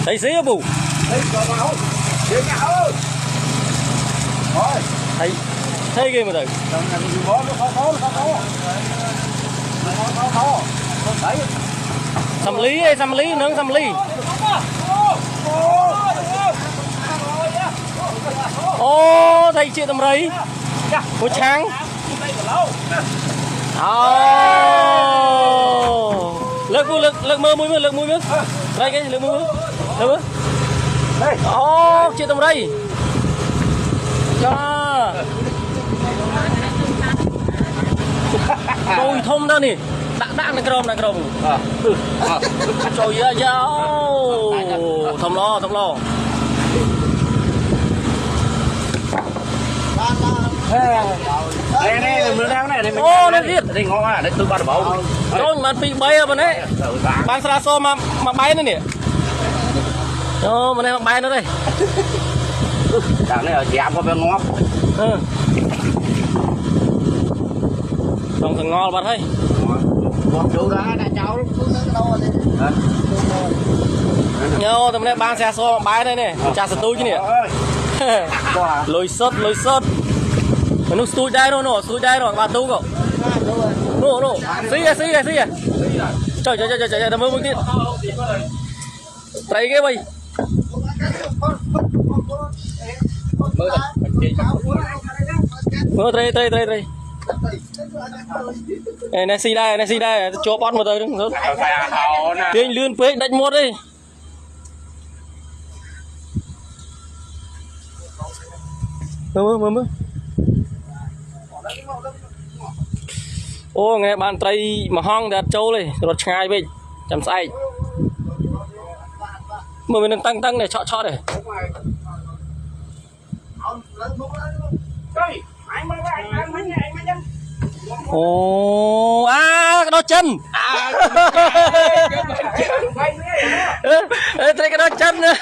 thấy xí bù thấy thấy ghê mà từ xăm lý ấy, xăm lý nướng xăm lý ô thấy chuyện tầm rấy cô trắng lực mơ mũi mưa đây cái lực mưa ô chuyện tầm rấy cho tôi thông đó nè đã nó crom trời ơi thông lo đây mưa đang này đây ô nó riết đây ngon à đây tôi bắt bảo rồi mà bị bay ở bên đấy ban sa so mà bay nữa nè ô bên này mà bay nữa đây đằng này ở dạm có bên ngon trong thằng ngon bạn thấy con chú đó đã cháu nhớ tầm này ban xe so mà bay đây nè cha sờ túi chứ nè lôi sốt mà nó stui đây rồi ba tú cậu nổ xí à trời tao mới bước tiếp thấy cái bay mơ đây này xí đây cho bón vào tới đứng rớt tiếng lươn phết đánh một đi mơ ô nghe bạn tây mà hong đặt trâu này rồi ngay bên chăm say mà mình tăng này chọ này ồ cái đó chân cái đó chân nữa